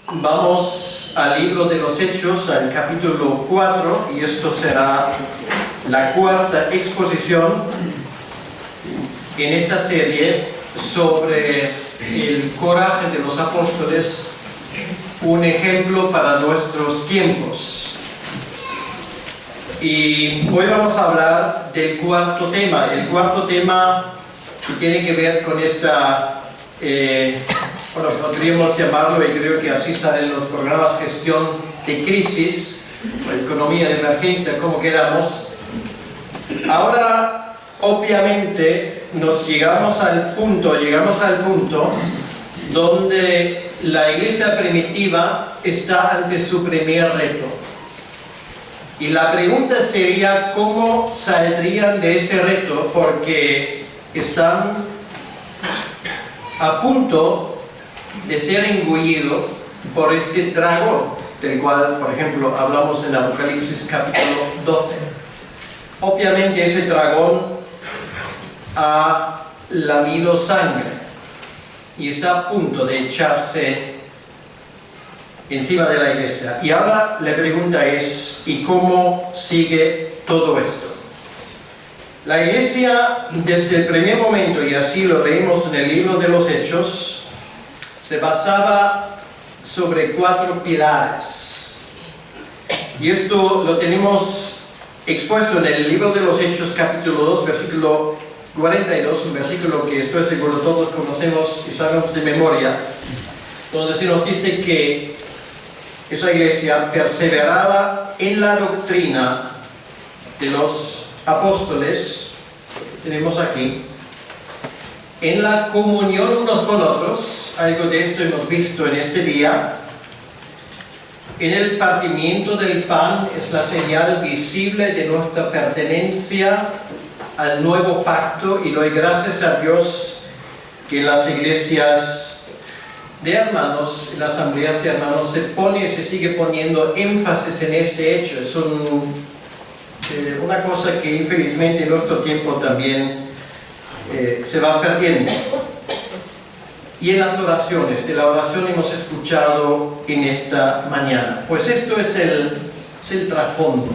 Vamos al libro de los Hechos, al capítulo 4, y esto será la cuarta exposición en esta serie sobre el coraje de los apóstoles, un ejemplo para nuestros tiempos. Y hoy vamos a hablar del cuarto tema. El cuarto tema tiene que ver con esta, podríamos llamarlo, y creo que así salen los programas, gestión de crisis, o economía de emergencia, como queramos. Ahora, obviamente, llegamos al punto donde la iglesia primitiva está ante su primer reto. Y la pregunta sería, ¿cómo saldrían de ese reto? Porque están a punto de ser engullidos por este dragón, del cual, por ejemplo, hablamos en Apocalipsis capítulo 12. Obviamente ese dragón ha lamido sangre y está a punto de echarse encima de la iglesia. Y ahora la pregunta es, ¿y cómo sigue todo esto? La iglesia, desde el primer momento, y así lo leemos en el libro de los Hechos, se basaba sobre 4 pilares. Y esto lo tenemos expuesto en el libro de los Hechos, capítulo 2, versículo 42, un versículo que estoy seguro todos conocemos y sabemos de memoria, donde se nos dice que esa iglesia perseveraba en la doctrina de los apóstoles, tenemos aquí, en la comunión unos con otros, algo de esto hemos visto en este día, en el partimiento del pan, es la señal visible de nuestra pertenencia al nuevo pacto, y doy gracias a Dios que en las iglesias de hermanos, en las asambleas de hermanos, se sigue poniendo énfasis en este hecho. Es una cosa que infelizmente en nuestro tiempo también se va perdiendo. Y en las oraciones, de la oración hemos escuchado en esta mañana. Pues esto es el trasfondo.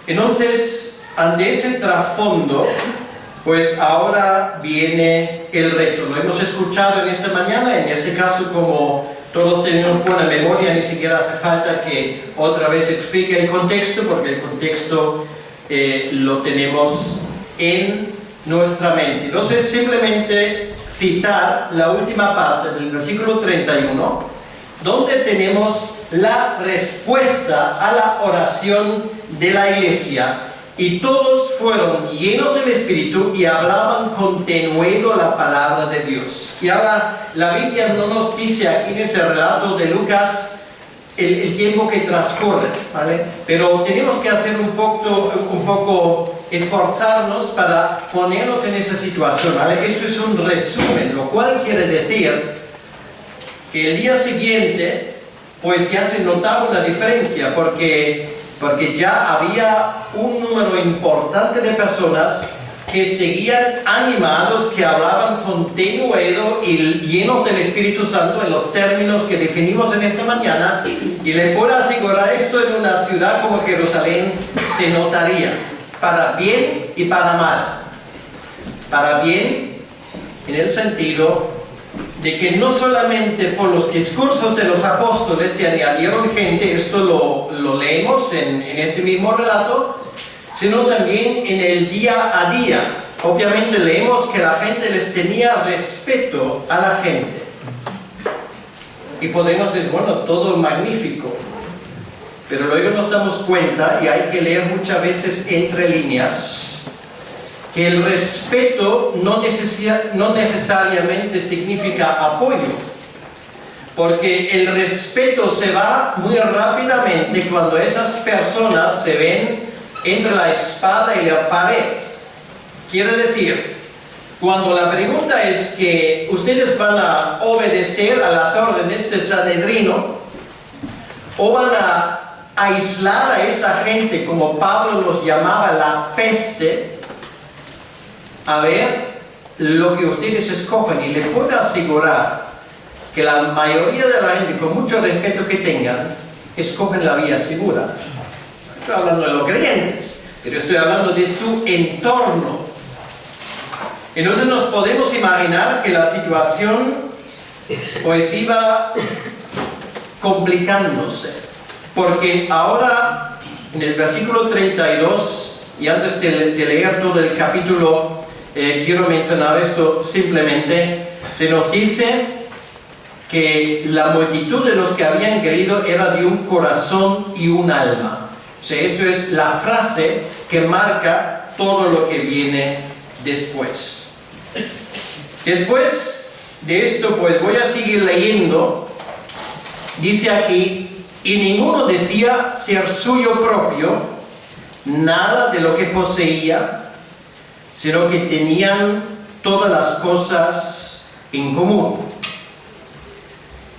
Entonces, ante ese trasfondo, pues ahora viene el reto. Lo hemos escuchado en esta mañana. En este caso, como todos tenemos buena memoria, ni siquiera hace falta que otra vez explique el contexto, porque el contexto lo tenemos en nuestra mente. Entonces, simplemente citar la última parte del versículo 31, donde tenemos la respuesta a la oración de la iglesia. Y todos fueron llenos del Espíritu y hablaban con denuedo la palabra de Dios. Y ahora la Biblia no nos dice aquí en ese relato de Lucas el tiempo que transcurre, ¿vale? Pero tenemos que hacer un poco esforzarnos para ponernos en esa situación, ¿vale? Esto es un resumen, lo cual quiere decir que el día siguiente pues ya se notaba una diferencia, porque ya había un número importante de personas que seguían animados, que hablaban con denuedo y llenos del Espíritu Santo en los términos que definimos en esta mañana. Y le puedo asegurar, esto en una ciudad como Jerusalén se notaría, para bien y para mal. Para bien en el sentido de que no solamente por los discursos de los apóstoles se añadieron gente, esto lo leemos en este mismo relato, sino también en el día a día. Obviamente leemos que la gente les tenía respeto a la gente. Y podemos decir, bueno, todo magnífico. Pero luego nos damos cuenta, y hay que leer muchas veces entre líneas, que el respeto no necesariamente significa apoyo, porque el respeto se va muy rápidamente cuando esas personas se ven entre la espada y la pared. Quiere decir, cuando la pregunta es que ustedes van a obedecer a las órdenes del Sanedrino, o van a aislar a esa gente, como Pablo los llamaba, la peste, a ver lo que ustedes escogen. Y les puedo asegurar que la mayoría de la gente, con mucho respeto que tengan, escogen la vía segura. Estoy hablando de los creyentes, pero estoy hablando de su entorno. Entonces nos podemos imaginar que la situación pues iba complicándose, porque ahora en el versículo 32, y antes de leer todo el capítulo, quiero mencionar esto simplemente, se nos dice que la multitud de los que habían creído era de un corazón y un alma. O sea, esto es la frase que marca todo lo que viene después. Después de esto, pues voy a seguir leyendo. Dice aquí, y ninguno decía ser suyo propio nada de lo que poseía, sino que tenían todas las cosas en común.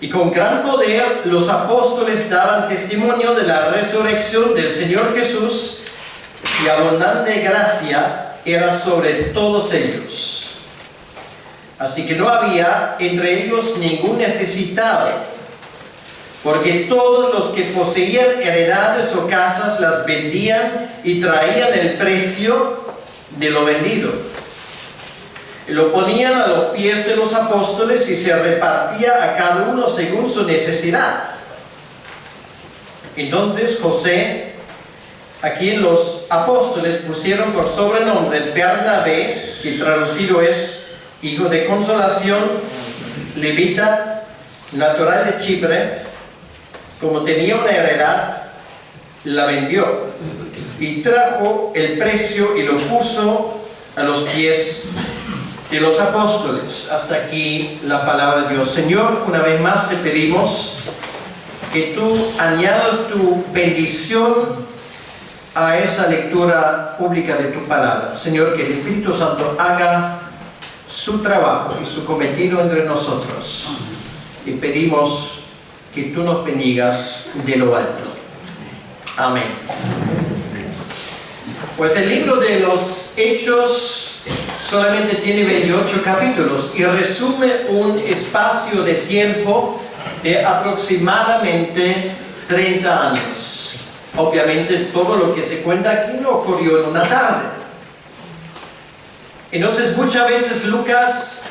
Y con gran poder los apóstoles daban testimonio de la resurrección del Señor Jesús, y abundante gracia era sobre todos ellos. Así que no había entre ellos ningún necesitado, porque todos los que poseían heredades o casas las vendían y traían el precio de lo vendido. Y lo ponían a los pies de los apóstoles y se repartía a cada uno según su necesidad. Entonces José, a quien los apóstoles pusieron por sobrenombre Bernabé, que traducido es hijo de consolación, levita, natural de Chipre, como tenía una heredad, la vendió y trajo el precio y lo puso a los pies de los apóstoles. Hasta aquí la palabra de Dios. Señor, una vez más te pedimos que tú añadas tu bendición a esa lectura pública de tu palabra. Señor, que el Espíritu Santo haga su trabajo y su cometido entre nosotros. Y pedimos que tú nos bendigas de lo alto. Amén. Pues el libro de los Hechos solamente tiene 28 capítulos y resume un espacio de tiempo de aproximadamente 30 años. Obviamente todo lo que se cuenta aquí no ocurrió en una tarde. Entonces muchas veces Lucas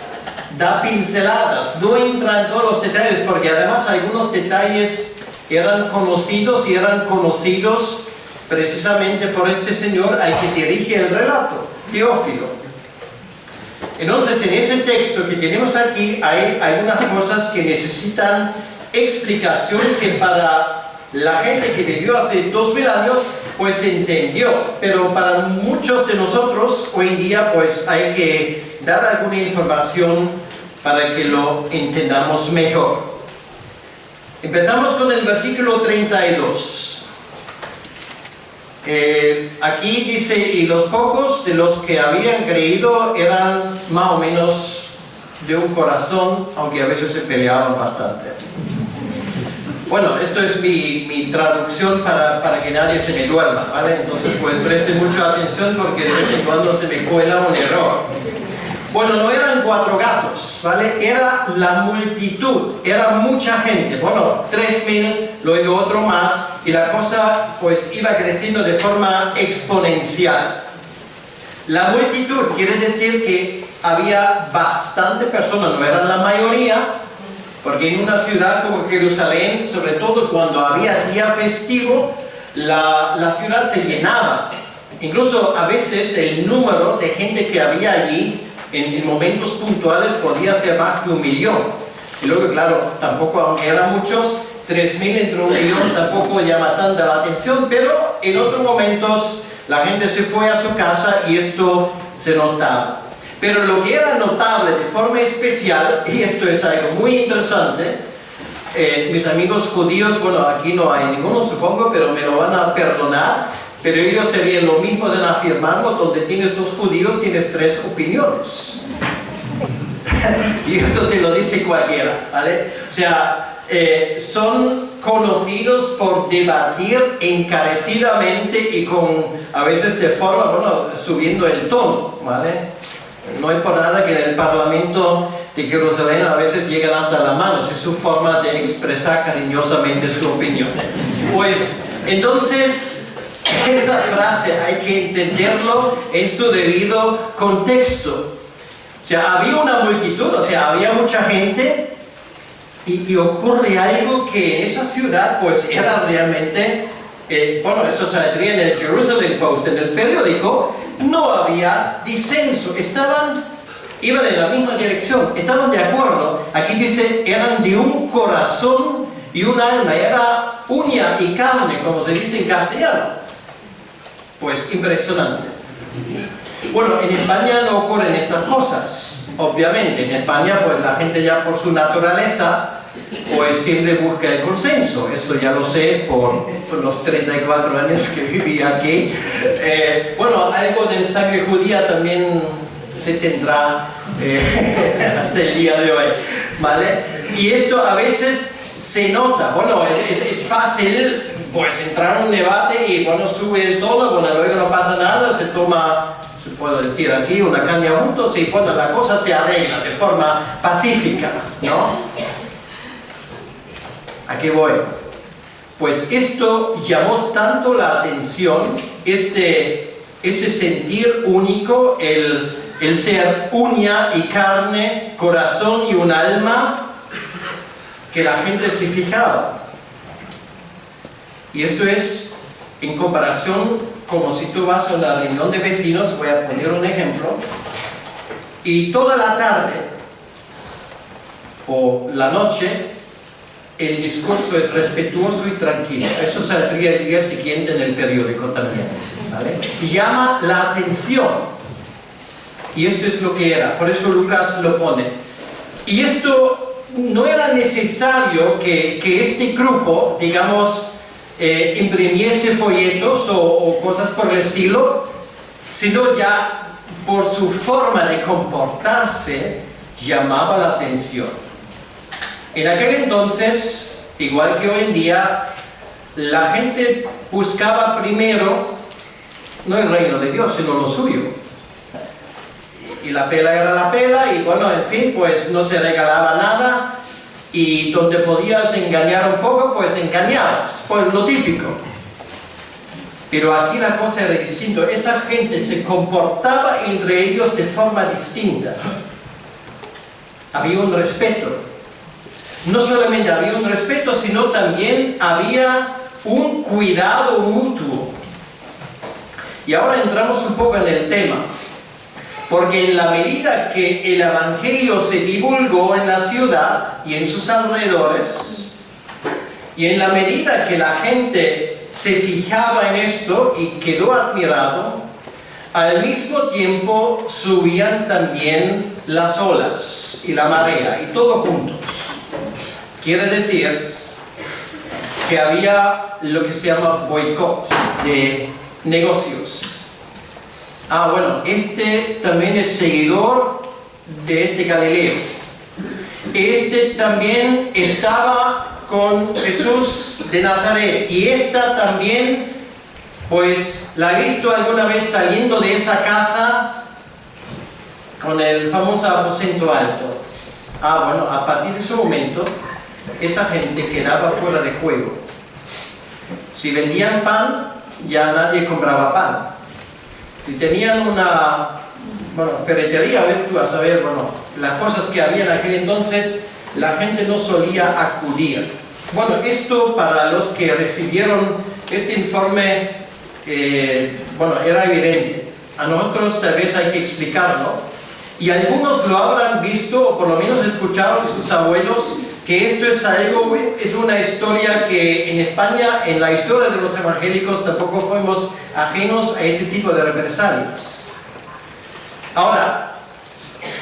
da pinceladas, no entra en todos los detalles, porque además algunos detalles eran conocidos y eran conocidos precisamente por este señor al que dirige el relato, Teófilo. Entonces en ese texto que tenemos aquí hay algunas cosas que necesitan explicación, que para la gente que vivió hace 2000 años pues se entendió, pero para muchos de nosotros hoy en día pues hay que dar alguna información para que lo entendamos mejor. Empezamos con el versículo 32. Aquí dice, y los pocos de los que habían creído eran más o menos de un corazón, aunque a veces se peleaban bastante. Bueno, esto es mi traducción para que nadie se me duerma, ¿vale? Entonces pues preste mucha atención, porque de vez en cuando se me cuela un error. Bueno, no eran 4 gatos, ¿vale? Era la multitud, era mucha gente. Bueno, 3000, luego otro más, y la cosa pues iba creciendo de forma exponencial. La multitud quiere decir que había bastante personas, no eran la mayoría, porque en una ciudad como Jerusalén, sobre todo cuando había día festivo, la ciudad se llenaba. Incluso a veces el número de gente que había allí en momentos puntuales podía ser más de 1 millón. Y luego, claro, tampoco, aunque eran muchos, 3000 entre 1 millón tampoco llama tanta la atención, pero en otros momentos la gente se fue a su casa y esto se notaba. Pero lo que era notable de forma especial, y esto es algo muy interesante, mis amigos judíos, bueno, aquí no hay ninguno supongo, pero me lo van a perdonar, pero ellos serían lo mismo de afirmarlo: donde tienes 2 judíos tienes 3 opiniones. Y esto te lo dice cualquiera, ¿vale? O sea, son conocidos por debatir encarecidamente y con, a veces de forma, bueno, subiendo el tono, ¿vale? No es por nada que en el Parlamento de Jerusalén a veces llegan hasta las manos, es su forma de expresar cariñosamente su opinión. Pues entonces esa frase hay que entenderlo en su debido contexto. O sea, había una multitud, o sea, había mucha gente y ocurre algo que en esa ciudad pues era realmente, bueno, eso saldría en el Jerusalem Post, en el periódico, no había disenso, iban en la misma dirección, estaban de acuerdo. Aquí dice, eran de un corazón y un alma, era uña y carne, como se dice en castellano. Pues impresionante. Bueno, en España no ocurren estas cosas, obviamente. En España, pues la gente ya por su naturaleza, pues siempre busca el consenso. Esto ya lo sé por los 34 años que viví aquí. Bueno, algo de sangre judía también se tendrá hasta el día de hoy, ¿vale? Y esto a veces se nota. Bueno, es fácil pues entrar en un debate y bueno, sube el tono, bueno, luego no pasa nada, se toma, se puede decir aquí, una caña juntos y bueno, la cosa se arregla de forma pacífica, ¿no? ¿A qué voy? Pues esto llamó tanto la atención, ese sentir único, el ser uña y carne, corazón y un alma, que la gente se fijaba. Y esto es en comparación como si tú vas a una reunión de vecinos, voy a poner un ejemplo, y toda la tarde o la noche el discurso es respetuoso y tranquilo. Eso saldría el día siguiente en el periódico también, ¿vale? Llama la atención. Y esto es lo que era, por eso Lucas lo pone. Y esto no era necesario que este grupo, digamos, imprimiese folletos o cosas por el estilo, sino ya por su forma de comportarse llamaba la atención. En aquel entonces, igual que hoy en día, la gente buscaba primero no el reino de Dios, sino lo suyo. Y la pela era la pela, y bueno, en fin, pues no se regalaba nada, y donde podías engañar un poco, pues engañabas, pues lo típico. Pero aquí la cosa era distinta, esa gente se comportaba entre ellos de forma distinta. Había un respeto. No solamente había un respeto, sino también había un cuidado mutuo. Y ahora entramos un poco en el tema. Porque en la medida que el Evangelio se divulgó en la ciudad y en sus alrededores, y en la medida que la gente se fijaba en esto y quedó admirado, al mismo tiempo subían también las olas y la marea, y todo juntos. Quiere decir que había lo que se llama boicot de negocios. Ah, bueno, este también es seguidor de este Galileo. Este también estaba con Jesús de Nazaret. Y esta también, pues, la he visto alguna vez saliendo de esa casa con el famoso aposento alto. Ah, bueno, a partir de ese momento, esa gente quedaba fuera de juego. Si vendían pan, ya nadie compraba pan. Si tenían una, ferretería, a ver tú a saber, las cosas que había en aquel entonces, la gente no solía acudir. Bueno, esto para los que recibieron este informe, era evidente. A nosotros tal vez hay que explicarlo. Y algunos lo habrán visto, o por lo menos escuchado de sus abuelos, que esto es una historia que en España, en la historia de los evangélicos, tampoco fuimos ajenos a ese tipo de represalias. Ahora,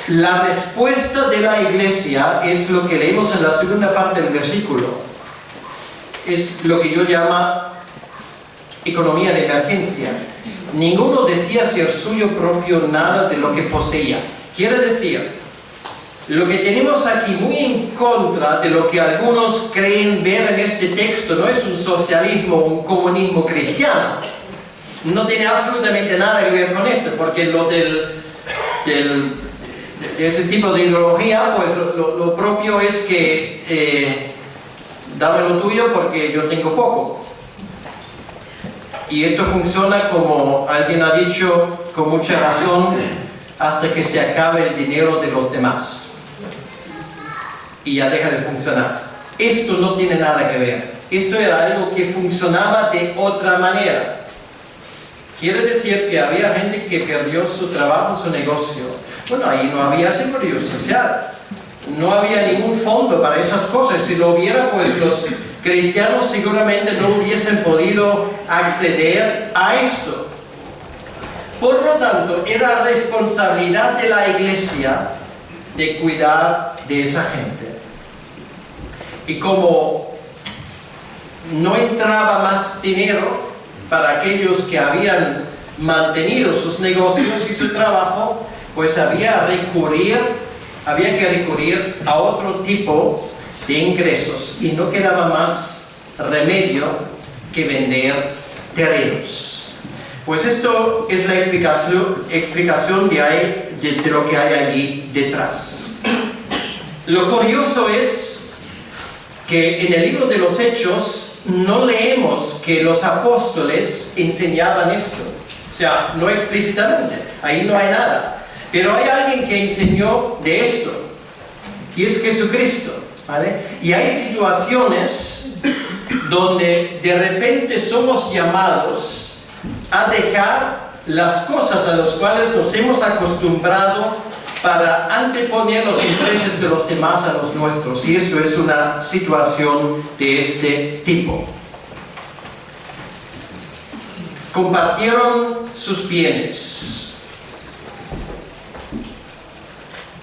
la respuesta de la iglesia es lo que leemos en la segunda parte del versículo. Es lo que yo llamo economía de emergencia. Ninguno decía ser suyo propio nada de lo que poseía. Quiere decir, lo que tenemos aquí muy en contra de lo que algunos creen ver en este texto no es un socialismo, un comunismo cristiano. No tiene absolutamente nada que ver con esto, porque lo del de ese tipo de ideología, pues lo propio es que dame lo tuyo porque yo tengo poco. Y esto funciona, como alguien ha dicho con mucha razón, hasta que se acabe el dinero de los demás. Y ya deja de funcionar. Esto no tiene nada que ver. Esto era algo que funcionaba de otra manera. Quiere decir que había gente que perdió su trabajo, su negocio. Bueno, ahí no había seguridad social. No había ningún fondo para esas cosas. Si lo hubiera, pues los cristianos seguramente no hubiesen podido acceder a esto. Por lo tanto, era responsabilidad de la iglesia de cuidar de esa gente. Y como no entraba más dinero para aquellos que habían mantenido sus negocios y su trabajo, pues había que recurrir a otro tipo de ingresos y no quedaba más remedio que vender terrenos. Pues esto es la explicación de lo que hay allí detrás. Lo curioso es que en el libro de los Hechos no leemos que los apóstoles enseñaban esto. O sea, no explícitamente, ahí no hay nada. Pero hay alguien que enseñó de esto, y es Jesucristo, ¿vale? Y hay situaciones donde de repente somos llamados a dejar las cosas a las cuales nos hemos acostumbrado para anteponer los intereses de los demás a los nuestros. Y esto es una situación de este tipo. Compartieron sus bienes.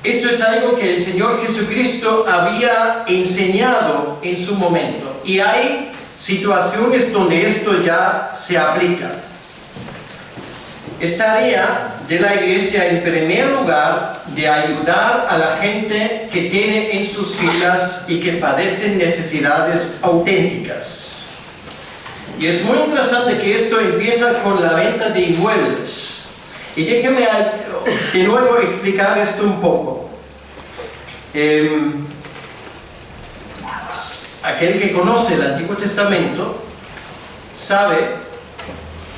Esto es algo que el Señor Jesucristo había enseñado en su momento. Y hay situaciones donde esto ya se aplica. Es tarea de la iglesia, en primer lugar, de ayudar a la gente que tiene en sus filas y que padecen necesidades auténticas. Y es muy interesante que esto empieza con la venta de inmuebles. Y déjeme de nuevo explicar esto un poco. Aquel que conoce el Antiguo Testamento sabe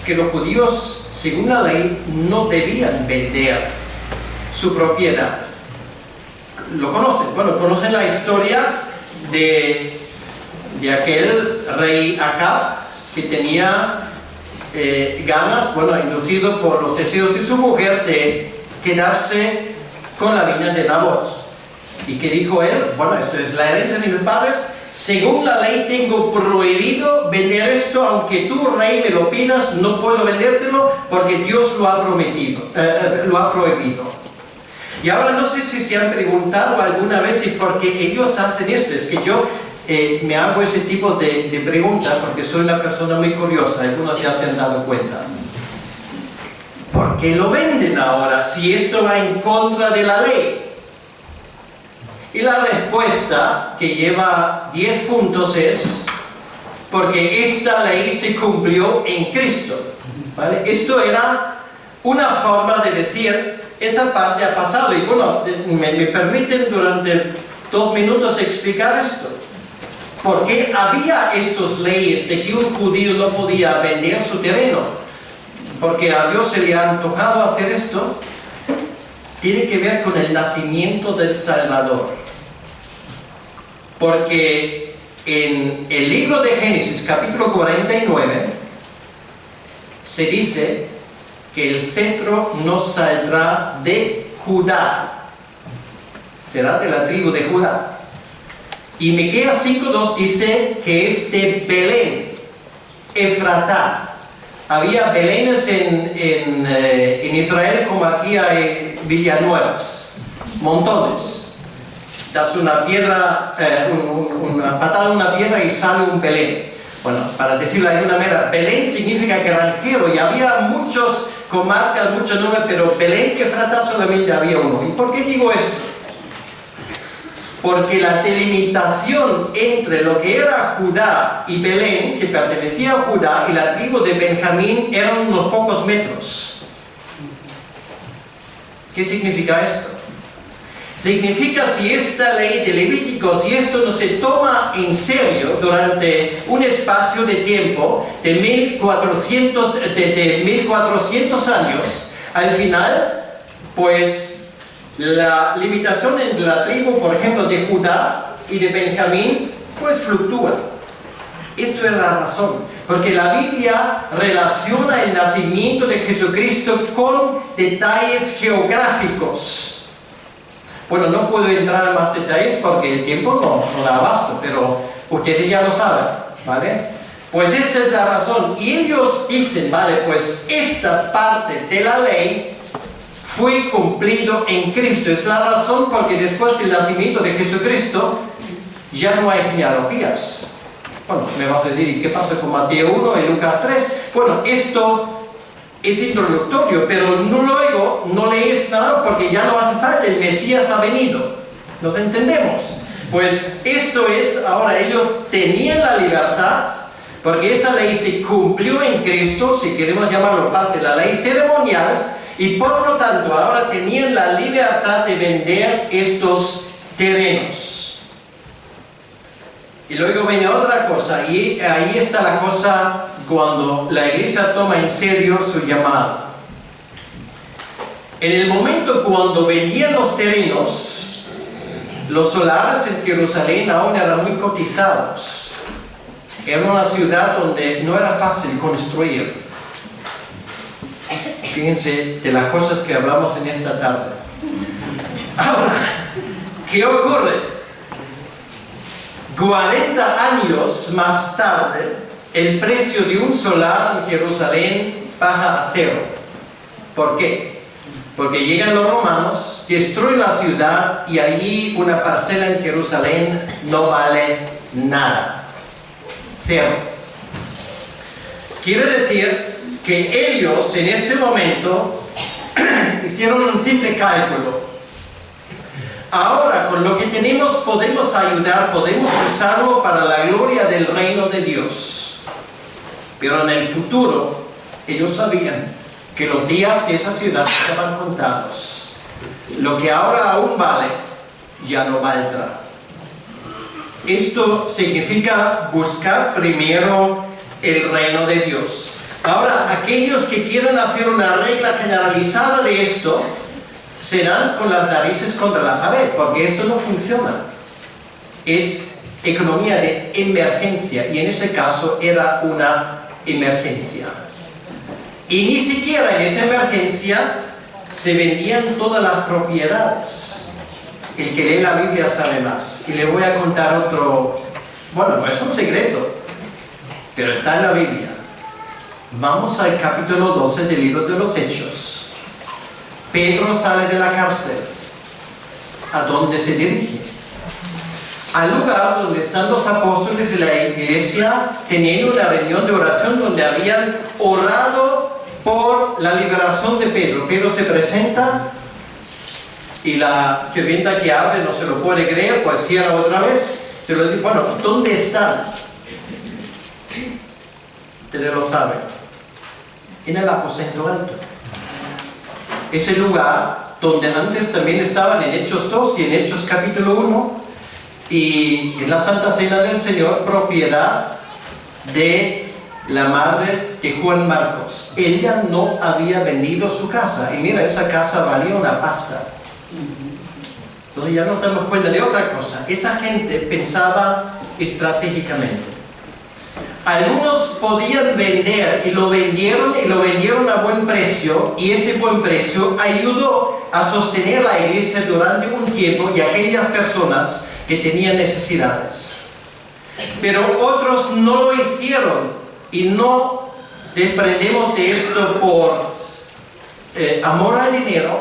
que los judíos, según la ley, no debían vender su propiedad. ¿Lo conocen? Bueno, conocen la historia de aquel rey Acab que tenía ganas, inducido por los deseos de su mujer, de quedarse con la viña de Nabot. Y que dijo él, esto es la herencia de mis padres, según la ley tengo prohibido vender esto, aunque tú, rey, me lo pidas, no puedo vendértelo porque Dios lo ha prohibido. Y ahora no sé si se han preguntado alguna vez si por qué ellos hacen esto. Es que yo me hago ese tipo de preguntas porque soy una persona muy curiosa. Algunos ya se han dado cuenta. ¿Por qué lo venden ahora si esto va en contra de la ley? Y la respuesta, que lleva 10 puntos, es porque esta ley se cumplió en Cristo, ¿vale? Esto era una forma de decir, esa parte ha pasado. Y me permiten durante 2 minutos explicar esto. ¿Por qué había estas leyes de que un judío no podía vender su terreno? Porque a Dios se le ha antojado hacer esto. Tiene que ver con el nacimiento del Salvador. Porque en el libro de Génesis, capítulo 49, se dice que el cetro no saldrá de Judá, será de la tribu de Judá. Y Miqueas 5:2 dice que es de Belén, Efratá. Había Belénes en Israel como aquí hay Villanuevas, montones. Das una piedra, una patada en una piedra y sale un Belén. Para decirlo de alguna manera, Belén significa granjero y había muchos comarcas, muchos nombres, pero Belén, Efratá solamente había uno. ¿Y por qué digo esto? Porque la delimitación entre lo que era Judá y Belén, que pertenecía a Judá, y la tribu de Benjamín eran unos pocos metros. ¿Qué significa esto? Significa si esta ley de Levítico, si esto no se toma en serio durante un espacio de tiempo de 1400 años, al final, pues la limitación en la tribu, por ejemplo, de Judá y de Benjamín, pues fluctúa. Esto es la razón, porque la Biblia relaciona el nacimiento de Jesucristo con detalles geográficos. Bueno, no puedo entrar en más detalles porque el tiempo no da abasto, pero ustedes ya lo saben, ¿vale? Pues esta es la razón. Y ellos dicen, ¿vale? Pues esta parte de la ley fue cumplido en Cristo. Es la razón porque después del nacimiento de Jesucristo ya no hay genealogías. Bueno, me vas a decir, ¿y qué pasa con Mateo 1 y Lucas 3? Bueno, esto es introductorio, pero luego no lees nada porque ya no hace falta, el Mesías ha venido. ¿Nos entendemos? Pues esto es, ahora ellos tenían la libertad, porque esa ley se cumplió en Cristo, si queremos llamarlo parte de la ley ceremonial, y por lo tanto ahora tenían la libertad de vender estos terrenos. Y luego viene otra cosa, y ahí está la cosa cuando la iglesia toma en serio su llamado. En el momento cuando vendían los terrenos, los solares en Jerusalén aún eran muy cotizados. Era una ciudad donde no era fácil construir. Fíjense de las cosas que hablamos en esta tarde. Ahora, ¿qué ocurre? 40 años más tarde, el precio de un solar en Jerusalén baja a cero. ¿Por qué? Porque llegan los romanos, destruyen la ciudad y allí una parcela en Jerusalén no vale nada. Cero. Quiere decir que ellos en este momento hicieron un simple cálculo. Ahora, con lo que tenemos podemos ayudar, podemos usarlo para la gloria del reino de Dios. Pero en el futuro, ellos sabían que los días de esa ciudad estaban contados. Lo que ahora aún vale, ya no valdrá. Esto significa buscar primero el reino de Dios. Ahora, aquellos que quieran hacer una regla generalizada de esto, serán con las narices contra la pared, porque esto no funciona. Es economía de emergencia, y en ese caso era una emergencia. Y ni siquiera en esa emergencia se vendían todas las propiedades. El que lee la Biblia sabe más. Y le voy a contar otro, bueno, no es un secreto, pero está en la Biblia. Vamos al capítulo 12 del libro de los Hechos. Pedro sale de la cárcel. ¿A dónde se dirige? Al lugar donde están los apóstoles de la iglesia teniendo una reunión de oración donde habían orado por la liberación de Pedro. Pedro se presenta y la sirvienta que abre no se lo puede creer, pues cierra otra vez. Se lo dice, bueno, ¿dónde están? Ustedes lo saben. En el aposento alto. Ese lugar donde antes también estaban en Hechos 2 y en Hechos capítulo 1 y en la Santa Cena del Señor, propiedad de la madre de Juan Marcos. Ella no había vendido su casa y mira, esa casa valía una pasta. Entonces ya nos damos cuenta de otra cosa. Esa gente pensaba estratégicamente. Algunos podían vender y lo vendieron a buen precio, y ese buen precio ayudó a sostener la iglesia durante un tiempo y a aquellas personas que tenían necesidades. Pero otros no lo hicieron y no desprendemos de esto por amor al dinero,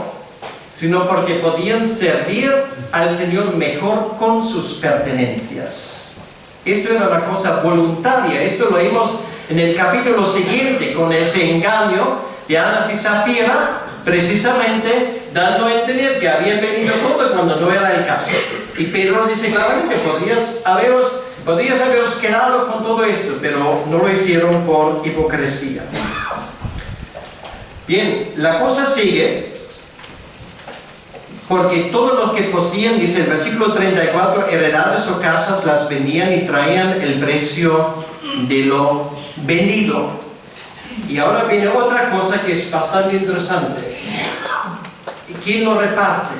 sino porque podían servir al Señor mejor con sus pertenencias. Esto era una cosa voluntaria. Esto lo vimos en el capítulo siguiente con ese engaño de Anas y Zafira, precisamente dando a entender que habían venido todo cuando no era el caso. Y Pedro dice claramente, podrías haberos quedado con todo esto, pero no lo hicieron por hipocresía. Bien, la cosa sigue. porque todos los que poseían, dice el versículo 34, heredades o casas, las vendían y traían el precio de lo vendido. Y ahora viene otra cosa que es bastante interesante. ¿Quién lo reparte?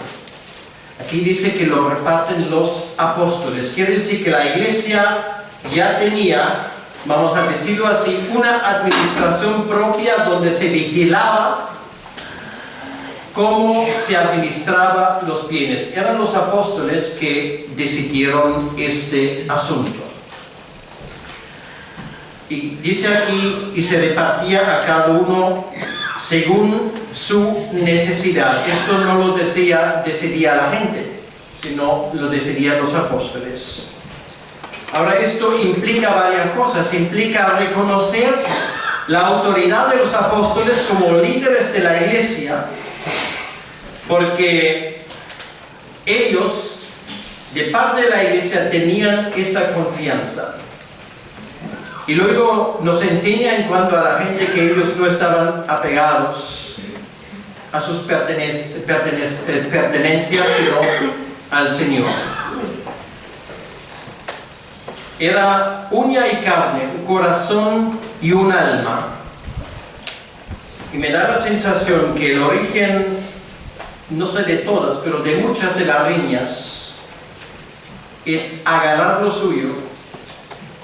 Aquí dice que lo reparten los apóstoles. Quiere decir que la iglesia ya tenía, vamos a decirlo así, una administración propia donde se vigilaba cómo se administraba los bienes. Eran los apóstoles que decidieron este asunto. Y dice aquí, y se repartía a cada uno según su necesidad. Esto no lo decidía la gente, sino lo decidían los apóstoles. Ahora, esto implica varias cosas. Implica reconocer la autoridad de los apóstoles como líderes de la iglesia, porque ellos, de parte de la iglesia, tenían esa confianza. Y luego nos enseña en cuanto a la gente que ellos no estaban apegados a sus pertenencias, sino al Señor. Era uña y carne, un corazón y un alma. Y me da la sensación que el origen, no sé de todas, pero de muchas de las riñas, es agarrar lo suyo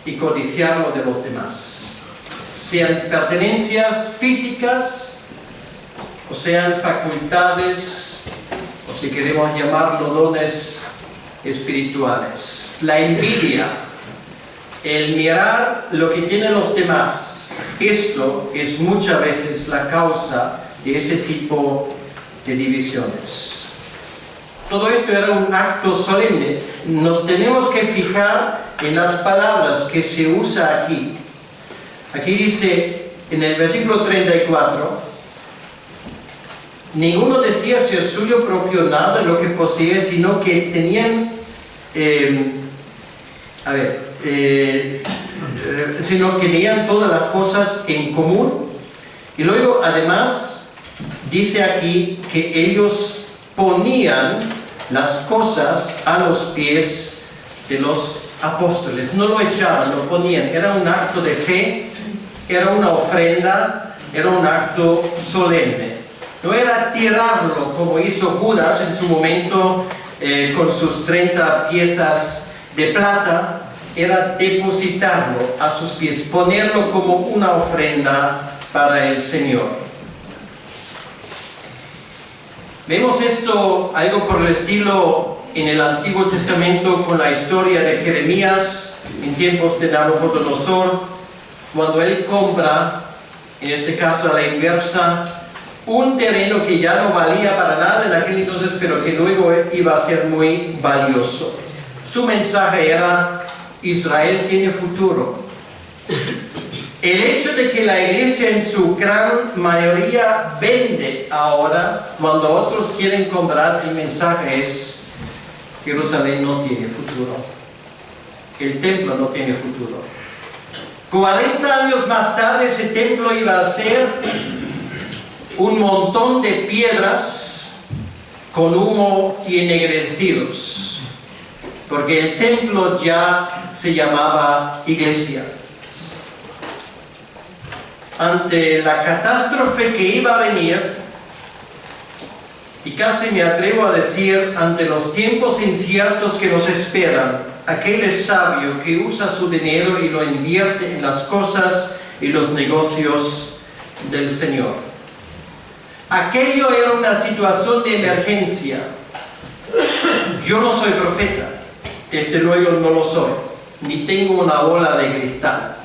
y codiciar lo de los demás. Sean pertenencias físicas, o sean facultades, o si queremos llamarlo dones espirituales. La envidia, el mirar lo que tienen los demás, esto es muchas veces la causa de ese tipo de divisiones. Todo esto era un acto solemne. Nos tenemos que fijar en las palabras que se usa aquí. Aquí dice en el versículo 34, ninguno decía ser suyo propio nada lo que posee, sino que tenían sino que tenían todas las cosas en común. Y luego además dice aquí que ellos ponían las cosas a los pies de los apóstoles. No lo echaban, lo ponían. Era un acto de fe, era una ofrenda, era un acto solemne. No era tirarlo como hizo Judas en su momento con sus 30 piezas de plata. Era depositarlo a sus pies, ponerlo como una ofrenda para el Señor. Vemos esto, algo por el estilo, en el Antiguo Testamento con la historia de Jeremías en tiempos de Nabucodonosor, cuando él compra, en este caso a la inversa, un terreno que ya no valía para nada en aquel entonces, pero que luego iba a ser muy valioso. Su mensaje era: Israel tiene futuro. El hecho de que la iglesia en su gran mayoría vende ahora, cuando otros quieren comprar, el mensaje es: Jerusalén no tiene futuro. El templo no tiene futuro. 40 años más tarde ese templo iba a ser un montón de piedras con humo y ennegrecidos, porque el templo ya se llamaba iglesia. Ante la catástrofe que iba a venir, y casi me atrevo a decir, ante los tiempos inciertos que nos esperan, aquel es sabio que usa su dinero y lo invierte en las cosas y los negocios del Señor. Aquello era una situación de emergencia. Yo no soy profeta, desde luego no lo soy, ni tengo una bola de cristal.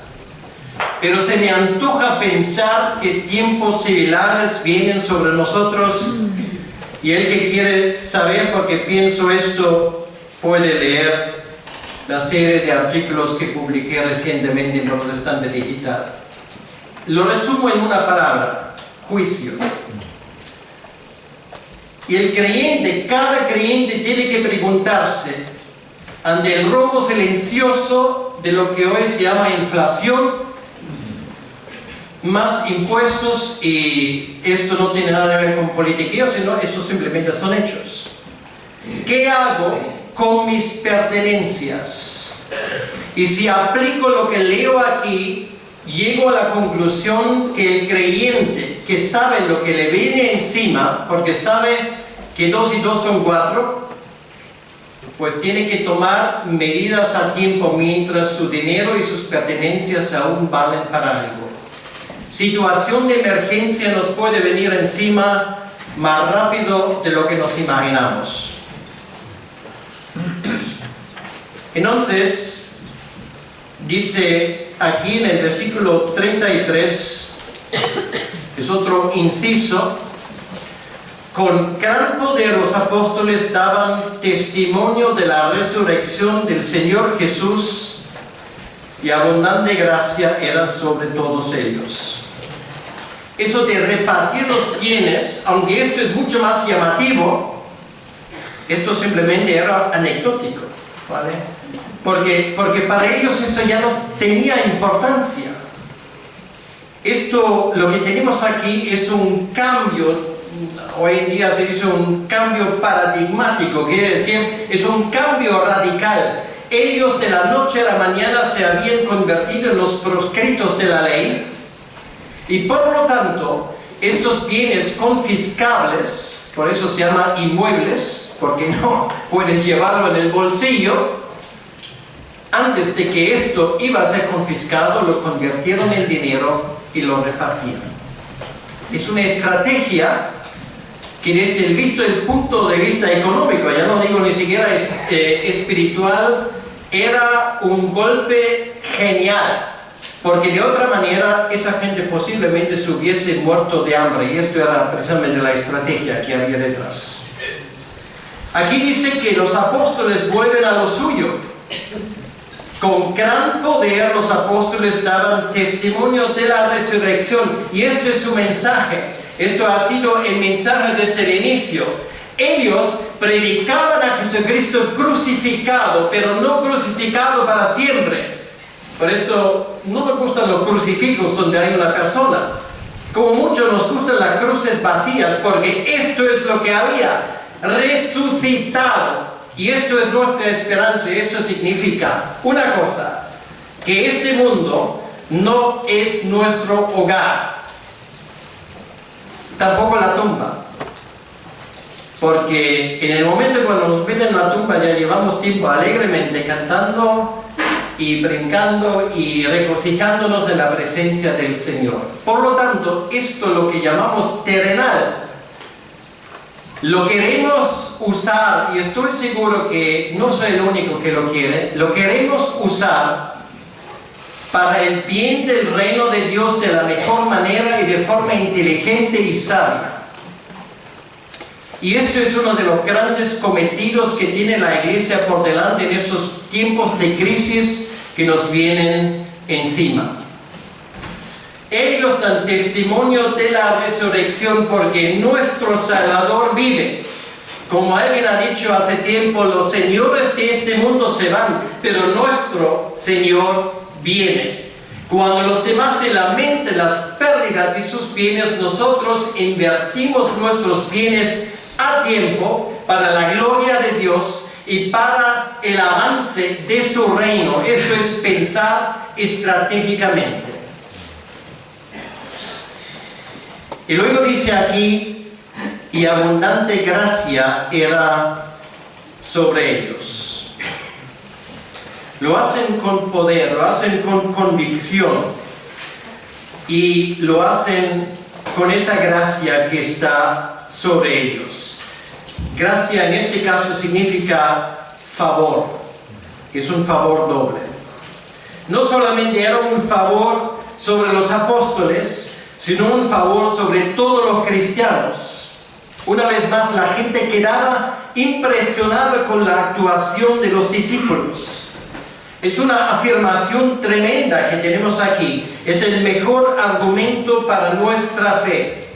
Pero se me antoja pensar que tiempos similares vienen sobre nosotros, y el que quiere saber por qué pienso esto puede leer la serie de artículos que publiqué recientemente en Protestante Digital. Lo resumo en una palabra: juicio. Y el creyente, cada creyente tiene que preguntarse, ante el robo silencioso de lo que hoy se llama inflación, más impuestos, y esto no tiene nada que ver con politiqueo, sino estos simplemente son hechos. ¿qué hago con mis pertenencias? Y si aplico lo que leo aquí, llego a la conclusión que el creyente que sabe lo que le viene encima, porque sabe que 2 y 2 son 4, pues tiene que tomar medidas a tiempo mientras su dinero y sus pertenencias aún valen para algo. Situación de emergencia nos puede venir encima más rápido de lo que nos imaginamos. Entonces, dice aquí en el versículo 33, es otro inciso: con gran poder los apóstoles daban testimonio de la resurrección del Señor Jesús, y abundante gracia era sobre todos ellos. Eso de repartir los bienes, aunque esto es mucho más llamativo, esto simplemente era anecdótico, ¿vale? Porque para ellos eso ya no tenía importancia. Esto, lo que tenemos aquí es un cambio, hoy en día se dice un cambio paradigmático, quiere decir, es un cambio radical. Ellos de la noche a la mañana se habían convertido en los proscritos de la ley, y por lo tanto, estos bienes confiscables, por eso se llama inmuebles, porque no puedes llevarlo en el bolsillo, antes de que esto iba a ser confiscado, lo convirtieron en dinero y lo repartían. Es una estrategia que desde el punto de vista económico, ya no digo ni siquiera espiritual, era un golpe genial, porque de otra manera esa gente posiblemente se hubiese muerto de hambre, y esto era precisamente la estrategia que había detrás. Aquí dice que los apóstoles vuelven a lo suyo. Con gran poder los apóstoles daban testimonio de la resurrección, y este es su mensaje. Esto ha sido el mensaje desde el inicio. Ellos predicaban a Jesucristo crucificado, pero no crucificado para siempre. Por esto no me gustan los crucifijos donde hay una persona. Como mucho nos gustan las cruces vacías, porque esto es lo que había: resucitado. Y esto es nuestra esperanza, y esto significa una cosa: que este mundo no es nuestro hogar, tampoco la tumba. Porque en el momento cuando nos meten en la tumba ya llevamos tiempo alegremente cantando y brincando y regocijándonos en la presencia del Señor. Por lo tanto, esto lo que llamamos terrenal, lo queremos usar, y estoy seguro que no soy el único que lo quiere, lo queremos usar para el bien del reino de Dios de la mejor manera y de forma inteligente y sabia. Y esto es uno de los grandes cometidos que tiene la iglesia por delante en estos tiempos de crisis que nos vienen encima. Ellos dan testimonio de la resurrección porque nuestro Salvador vive. Como alguien ha dicho hace tiempo, los señores de este mundo se van, pero nuestro Señor viene. Cuando los demás se lamentan las pérdidas de sus bienes, nosotros invertimos nuestros bienes a tiempo para la gloria de Dios y para el avance de su reino. Esto es pensar estratégicamente. Y luego dice aquí: y abundante gracia era sobre ellos. Lo hacen con poder, lo hacen con convicción, y lo hacen con esa gracia que está sobre ellos. Gracia en este caso significa favor, es un favor doble. No solamente era un favor sobre los apóstoles, sino un favor sobre todos los cristianos. Una vez más, la gente quedaba impresionada con la actuación de los discípulos. Es una afirmación tremenda que tenemos aquí. Es el mejor argumento para nuestra fe.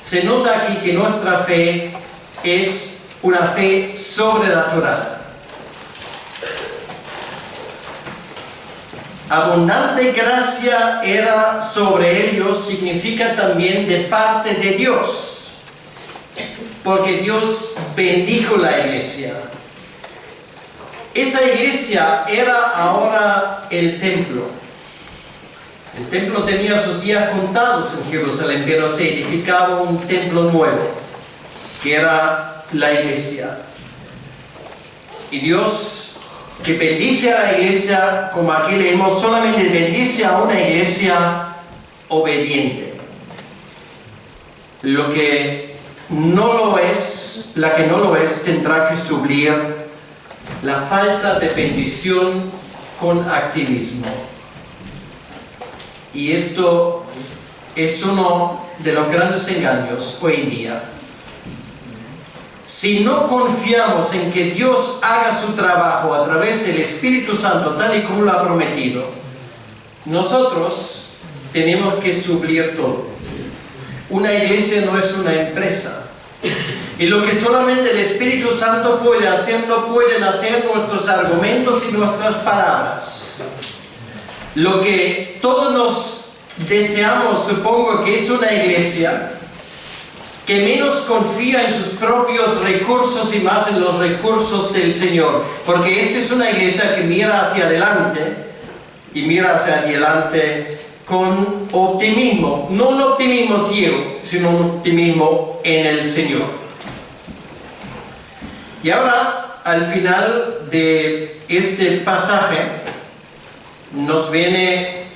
Se nota aquí que nuestra fe es una fe sobrenatural. Abundante gracia era sobre ellos significa también de parte de Dios. porque Dios bendijo la iglesia. Esa iglesia era ahora el templo. El templo tenía sus días contados en Jerusalén, pero se edificaba un templo nuevo, que era la iglesia. Y Dios, que bendice a la iglesia, como aquí leemos, solamente bendice a una iglesia obediente. Lo que no lo es, la que no lo es, tendrá que suplir la falta de bendición con activismo. Y esto es uno de los grandes engaños hoy en día. Si no confiamos en que Dios haga su trabajo a través del Espíritu Santo, tal y como lo ha prometido, nosotros tenemos que suplir todo. Una iglesia no es una empresa. Y lo que solamente el Espíritu Santo puede hacer, no pueden hacer nuestros argumentos y nuestras palabras. Lo que todos nos deseamos, supongo, que es una iglesia que menos confía en sus propios recursos y más en los recursos del Señor. Porque esta es una iglesia que mira hacia adelante, y mira hacia adelante con optimismo. No un optimismo ciego, sino un optimismo en el Señor. Y ahora, al final de este pasaje, nos viene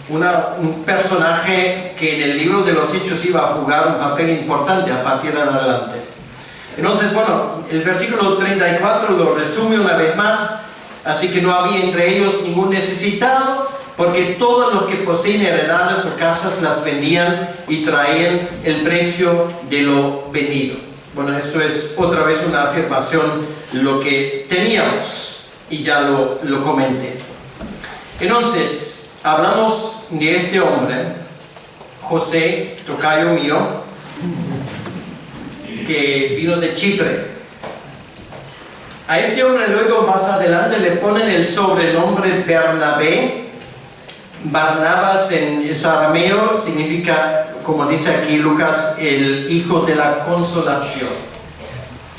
un personaje que en el libro de los Hechos iba a jugar un papel importante a partir de adelante. Entonces, bueno, el versículo 34 lo resume una vez más. Así que no había entre ellos ningún necesitado, porque todos los que poseen heredades o casas las vendían y traían el precio de lo vendido. Bueno, esto es otra vez una afirmación, lo que teníamos, y ya lo comenté. Entonces, hablamos de este hombre, José, tocayo mío, que vino de Chipre. A este hombre luego más adelante le ponen el sobrenombre Bernabé. Barnabas en arameo significa, como dice aquí Lucas, el hijo de la consolación.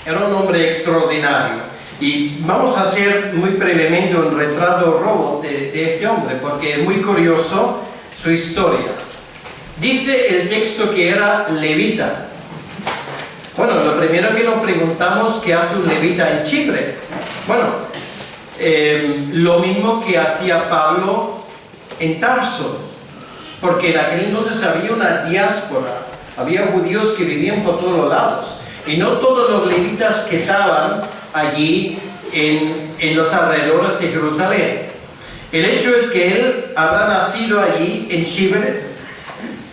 Era un hombre extraordinario. Y vamos a hacer muy brevemente un retrato robot de este hombre, porque es muy curioso su historia. Dice el texto que era levita. Bueno, lo primero que nos preguntamos, ¿qué hace un levita en Chipre? Bueno, lo mismo que hacía Pablo en Tarso, porque en aquel entonces había una diáspora, había judíos que vivían por todos los lados, y no todos los levitas que estaban allí en los alrededores de Jerusalén. El hecho es que él habrá nacido allí en Chipre,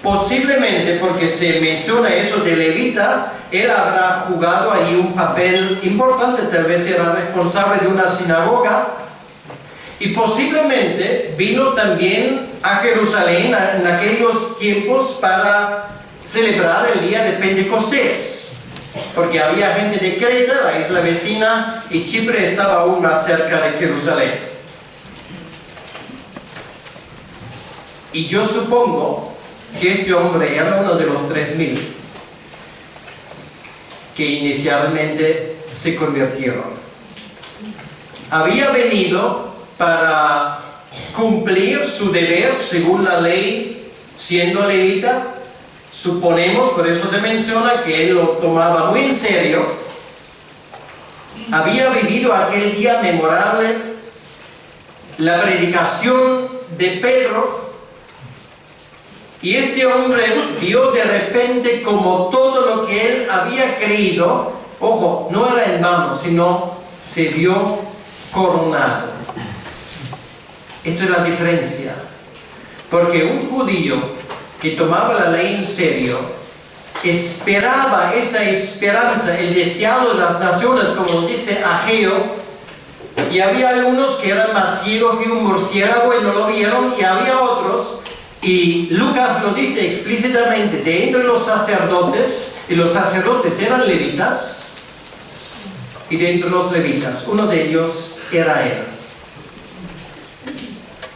posiblemente porque se menciona eso de levita. Él habrá jugado allí un papel importante, tal vez era responsable de una sinagoga, y posiblemente vino también a Jerusalén en aquellos tiempos para celebrar el día de Pentecostés, porque había gente de Creta, la isla vecina, y Chipre estaba aún más cerca de Jerusalén. Y yo supongo que este hombre era uno de los 3,000 que inicialmente se convirtieron. Había venido para cumplir su deber según la ley, siendo levita. Suponemos, por eso se menciona que él lo tomaba muy en serio. Había vivido aquel día memorable, la predicación de Pedro. Y este hombre vio de repente como todo lo que él había creído, ojo, no era en vano, sino se vio coronado. Esto es la diferencia. Porque un judío que tomaba la ley en serio, esperaba esa esperanza, el deseado de las naciones, como dice Ageo, y había algunos que eran más ciegos que un murciélago y no lo vieron, y había otros. Y Lucas lo dice explícitamente, de entre los sacerdotes, y los sacerdotes eran levitas, y de entre los levitas, uno de ellos era él.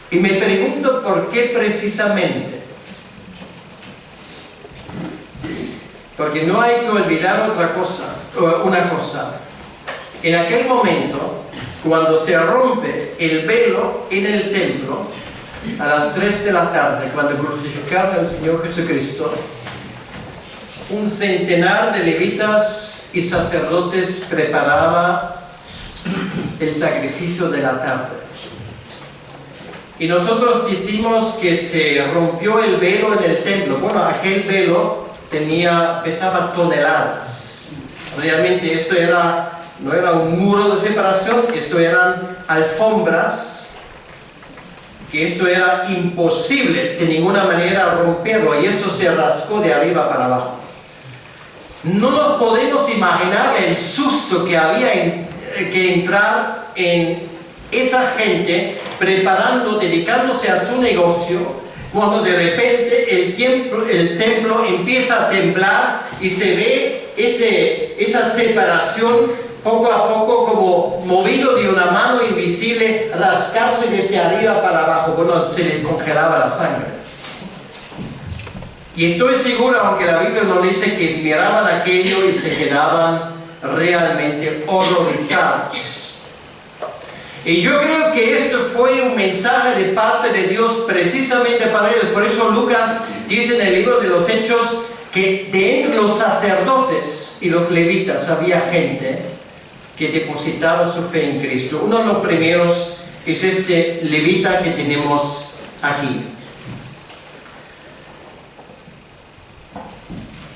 Y me pregunto por qué precisamente. Porque no hay que olvidar una cosa. En aquel momento, cuando se rompe el velo en el templo, a las 3 de la tarde, cuando crucificaron al Señor Jesucristo, un centenar de levitas y sacerdotes preparaba el sacrificio de la tarde. Y nosotros decimos que se rompió el velo en el templo. Bueno, aquel velo pesaba toneladas. Realmente esto no era un muro de separación, esto eran alfombras, que esto era imposible de ninguna manera romperlo, y esto se rascó de arriba para abajo. No nos podemos imaginar el susto que había que entrar en esa gente dedicándose a su negocio, cuando de repente el templo empieza a temblar y se ve esa separación poco a poco, como movido de una mano invisible, rascarse desde arriba para abajo. Bueno, se le congelaba la sangre. Y estoy seguro, aunque la Biblia no dice, que miraban aquello y se quedaban realmente horrorizados. Y yo creo que esto fue un mensaje de parte de Dios precisamente para ellos. Por eso Lucas dice en el libro de los Hechos que de entre los sacerdotes y los levitas había gente que depositaba su fe en Cristo. Uno de los primeros es este levita que tenemos aquí.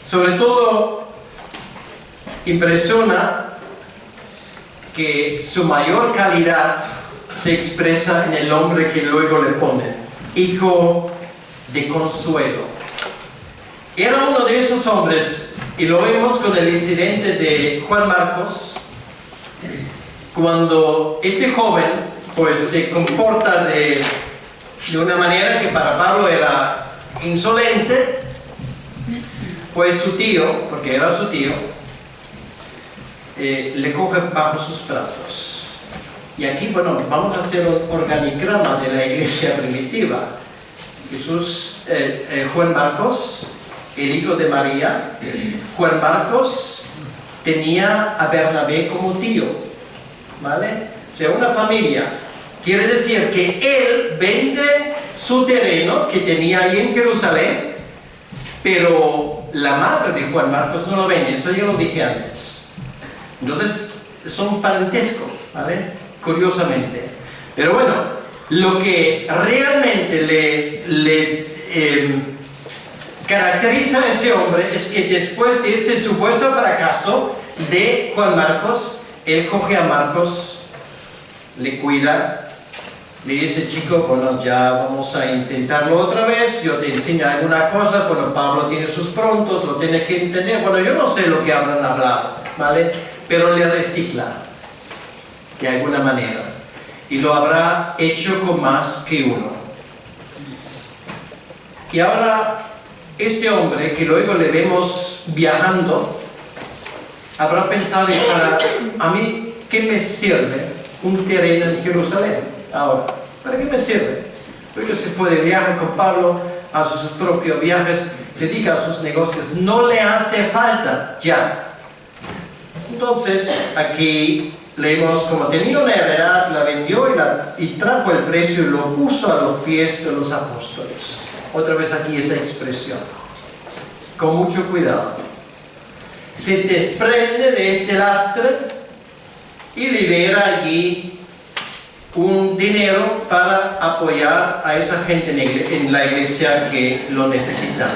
Sobre todo, impresiona que su mayor calidad se expresa en el nombre que luego le ponen: hijo de consuelo. Era uno de esos hombres, y lo vemos con el incidente de Juan Marcos, cuando este joven pues se comporta de una manera que para Pablo era insolente, pues su tío, porque era su tío, le coge bajo sus brazos. Y aquí, bueno, vamos a hacer un organigrama de la iglesia primitiva. Juan Marcos, el hijo de María. Juan Marcos tenía a Bernabé como tío, ¿vale? O sea, una familia. Quiere decir que él vende su terreno que tenía ahí en Jerusalén, pero la madre de Juan Marcos no lo vende. Eso yo lo dije antes. Entonces, son parentescos, ¿vale? Curiosamente. Pero bueno, lo que realmente le caracteriza a ese hombre es que después de ese supuesto fracaso de Juan Marcos, él coge a Marcos, le cuida, le dice: chico, bueno, ya vamos a intentarlo otra vez, yo te enseño alguna cosa. Bueno, Pablo tiene sus prontos, lo tiene que entender. Bueno, yo no sé lo que habrán hablado, ¿vale? Pero le recicla de alguna manera, y lo habrá hecho con más que uno. Y ahora este hombre, que luego le vemos viajando, habrá pensado: a mí, ¿qué me sirve un terreno en Jerusalén ahora? ¿Para qué me sirve? Porque se fue de viaje con Pablo, hace sus propios viajes, se dedica a sus negocios, no le hace falta ya. Entonces, aquí leemos: como tenía una heredad, la vendió y trajo el precio y lo puso a los pies de los apóstoles. Otra vez aquí esa expresión. Con mucho cuidado. Se desprende de este lastre y libera allí un dinero para apoyar a esa gente en la iglesia que lo necesitaba.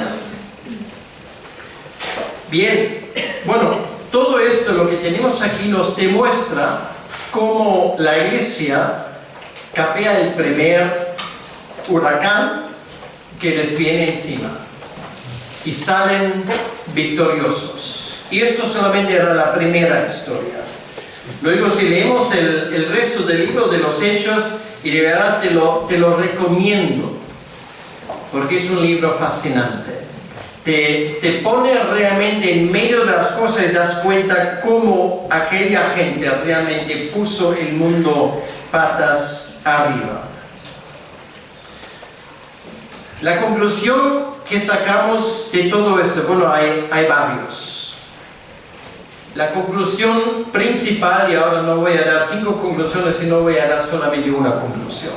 Bien, bueno, todo esto, lo que tenemos aquí, nos demuestra cómo la iglesia capea el primer huracán que les viene encima y salen victoriosos. Y esto solamente era la primera historia. Luego, si leemos el resto del libro de los Hechos, y de verdad te lo recomiendo, porque es un libro fascinante. Te pone realmente en medio de las cosas y te das cuenta cómo aquella gente realmente puso el mundo patas arriba. La conclusión que sacamos de todo esto? Bueno, hay varios. La conclusión principal, y ahora no voy a dar 5 conclusiones, sino voy a dar solamente una conclusión.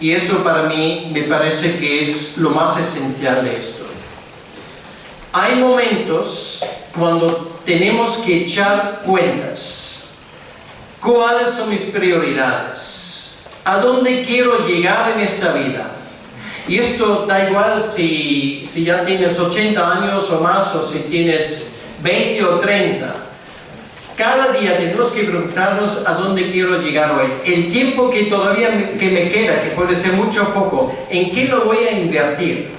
Y esto para mí me parece que es lo más esencial de esto. Hay momentos cuando tenemos que echar cuentas. ¿Cuáles son mis prioridades? ¿A dónde quiero llegar en esta vida? Y esto da igual si ya tienes 80 años o más, o si tienes 20 o 30. Cada día tenemos que preguntarnos a dónde quiero llegar hoy. El tiempo que todavía me queda, que puede ser mucho o poco, ¿en qué lo voy a invertir?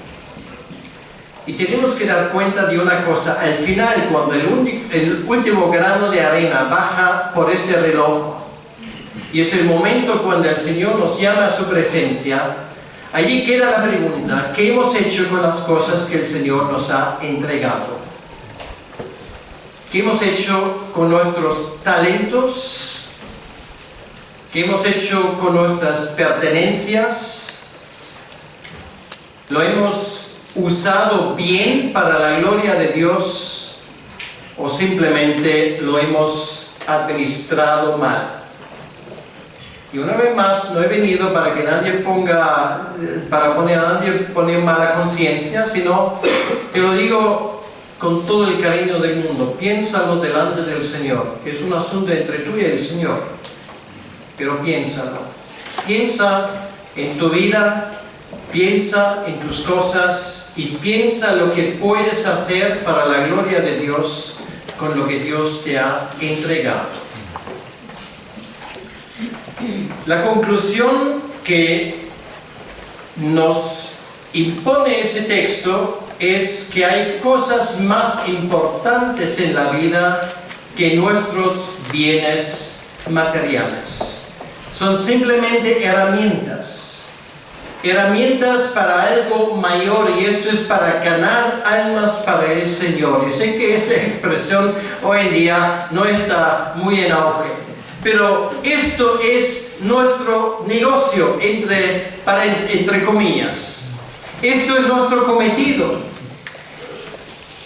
Y tenemos que dar cuenta de una cosa. Al final, cuando el último grano de arena baja por este reloj, y es el momento cuando el Señor nos llama a su presencia, allí queda la pregunta: ¿qué hemos hecho con las cosas que el Señor nos ha entregado? ¿Qué hemos hecho con nuestros talentos? ¿Qué hemos hecho con nuestras pertenencias? ¿Lo hemos usado bien para la gloria de Dios, o simplemente lo hemos administrado mal? Y una vez más, no he venido para que nadie poner mala conciencia, sino te lo digo con todo el cariño del mundo: piénsalo delante del Señor. Es un asunto entre tú y el Señor, pero piénsalo. Piensa en tu vida, piensa en tus cosas, y piensa lo que puedes hacer para la gloria de Dios con lo que Dios te ha entregado. La conclusión que nos impone ese texto es que hay cosas más importantes en la vida que nuestros bienes materiales. Son simplemente herramientas para algo mayor, y esto es para ganar almas para el Señor. Y sé que esta expresión hoy en día no está muy en auge, pero esto es nuestro negocio, entre comillas. Esto es nuestro cometido.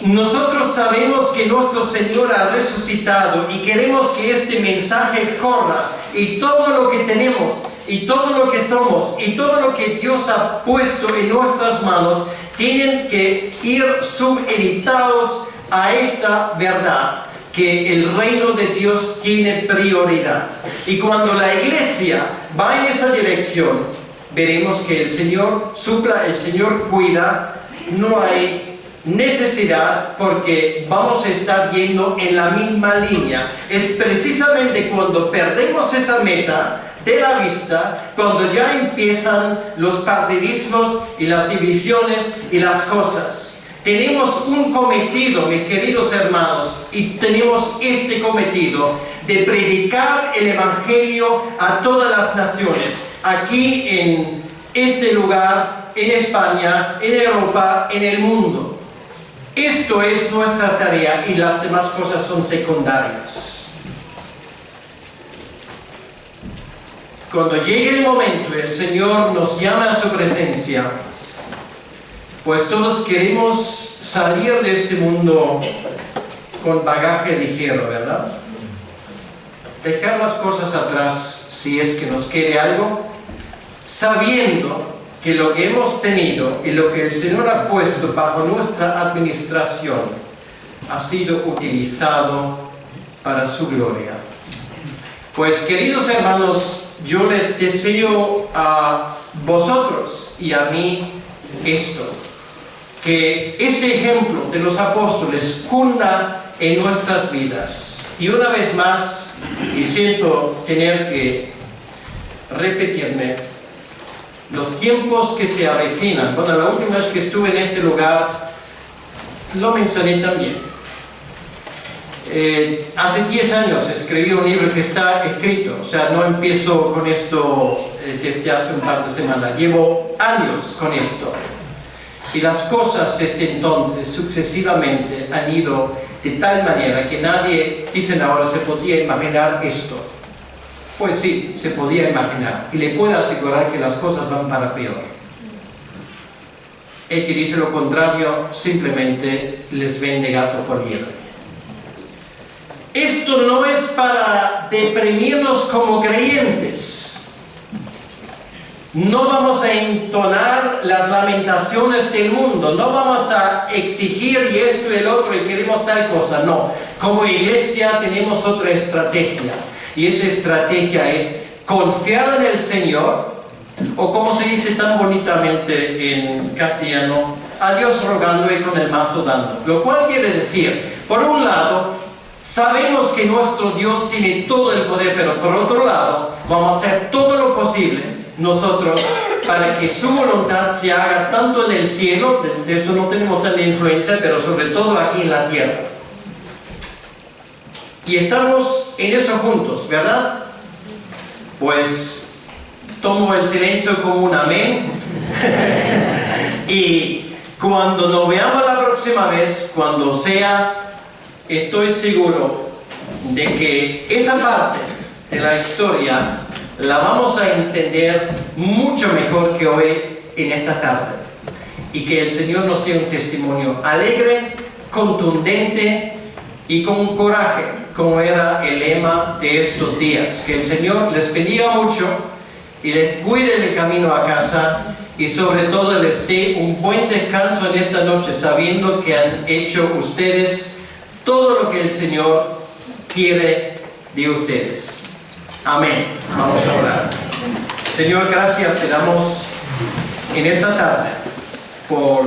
Nosotros sabemos que nuestro Señor ha resucitado y queremos que este mensaje corra, y todo lo que tenemos, y todo lo que somos, y todo lo que Dios ha puesto en nuestras manos tienen que ir subeditados a esta verdad, que el reino de Dios tiene prioridad. Y cuando la iglesia va en esa dirección, veremos que el Señor supla, el Señor cuida, no hay necesidad, porque vamos a estar yendo en la misma línea. Es precisamente cuando perdemos esa meta de la vista, cuando ya empiezan los partidismos y las divisiones y las cosas. Tenemos un cometido, mis queridos hermanos, y tenemos este cometido de predicar el Evangelio a todas las naciones, aquí en este lugar, en España, en Europa, en el mundo. Esto es nuestra tarea, y las demás cosas son secundarias. Cuando llegue el momento y el Señor nos llama a su presencia, pues todos queremos salir de este mundo con bagaje ligero, ¿verdad? Dejar las cosas atrás, si es que nos quede algo, sabiendo que lo que hemos tenido y lo que el Señor ha puesto bajo nuestra administración ha sido utilizado para su gloria. Pues, queridos hermanos, yo les deseo a vosotros y a mí esto: que este ejemplo de los apóstoles cunda en nuestras vidas. Y una vez más, y siento tener que repetirme, los tiempos que se avecinan. Bueno, la última vez que estuve en este lugar lo mencioné también. Hace 10 años escribí un libro que está escrito, o sea, no empiezo con esto desde hace un par de semanas, llevo años con esto. Y las cosas desde entonces sucesivamente han ido de tal manera que nadie, dicen ahora, se podía imaginar esto. Pues sí, se podía imaginar, y le puedo asegurar que las cosas van para peor. El que dice lo contrario simplemente les vende gato por liebre. Esto no es para deprimirnos como creyentes. No vamos a entonar las lamentaciones del mundo, no vamos a exigir y esto y el otro y queremos tal cosa, no. Como iglesia tenemos otra estrategia y esa estrategia es confiar en el Señor, o como se dice tan bonitamente en castellano, a Dios rogando y con el mazo dando. Lo cual quiere decir, por un lado, sabemos que nuestro Dios tiene todo el poder, pero por otro lado, vamos a hacer todo lo posible nosotros para que su voluntad se haga tanto en el cielo, de esto no tenemos tanta influencia, pero sobre todo aquí en la tierra. Y estamos en eso juntos, ¿verdad? Pues tomo el silencio como un amén. Y cuando nos veamos la próxima vez, cuando sea, estoy seguro de que esa parte de la historia la vamos a entender mucho mejor que hoy en esta tarde. Y que el Señor nos dé un testimonio alegre, contundente y con coraje, como era el lema de estos días. Que el Señor les bendiga mucho y les cuide en el camino a casa y sobre todo les dé un buen descanso en esta noche, sabiendo que han hecho ustedes todo lo que el Señor quiere de ustedes. Amén. Vamos a orar. Señor, gracias te damos en esta tarde por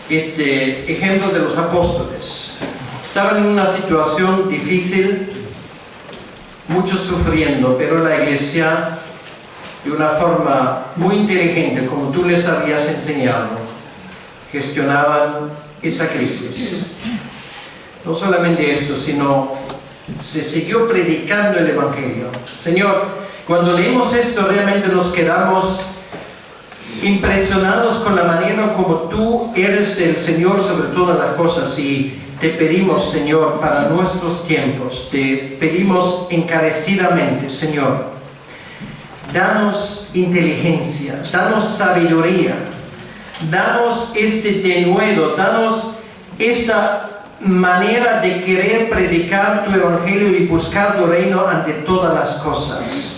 este ejemplo de los apóstoles. Estaban en una situación difícil, muchos sufriendo, pero la iglesia, de una forma muy inteligente, como tú les habías enseñado, gestionaban esa crisis. No solamente esto, sino se siguió predicando el Evangelio. Señor, cuando leemos esto realmente nos quedamos impresionados con la manera como tú eres el Señor sobre todas las cosas, y te pedimos, Señor, para nuestros tiempos, te pedimos encarecidamente, Señor, danos inteligencia, danos sabiduría, danos este denuedo, danos esta manera de querer predicar tu evangelio y buscar tu reino ante todas las cosas.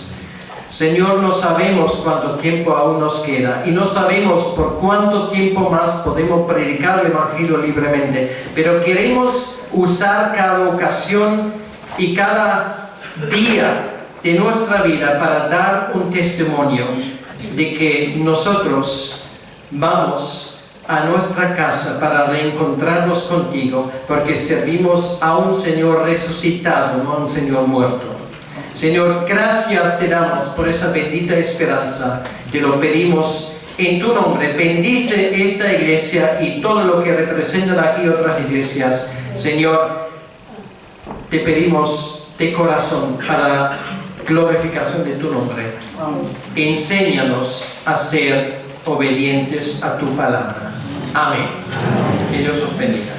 Señor, no sabemos cuánto tiempo aún nos queda y no sabemos por cuánto tiempo más podemos predicar el evangelio libremente, pero queremos usar cada ocasión y cada día de nuestra vida para dar un testimonio de que nosotros vamos a nuestra casa para reencontrarnos contigo, porque servimos a un Señor resucitado, no a un Señor muerto. Señor, gracias te damos por esa bendita esperanza. Te lo pedimos en tu nombre. Bendice esta iglesia y todo lo que representan aquí otras iglesias. Señor, te pedimos de corazón para glorificación de tu nombre. Enséñanos a ser obedientes a tu palabra. Amén. Que Dios os bendiga.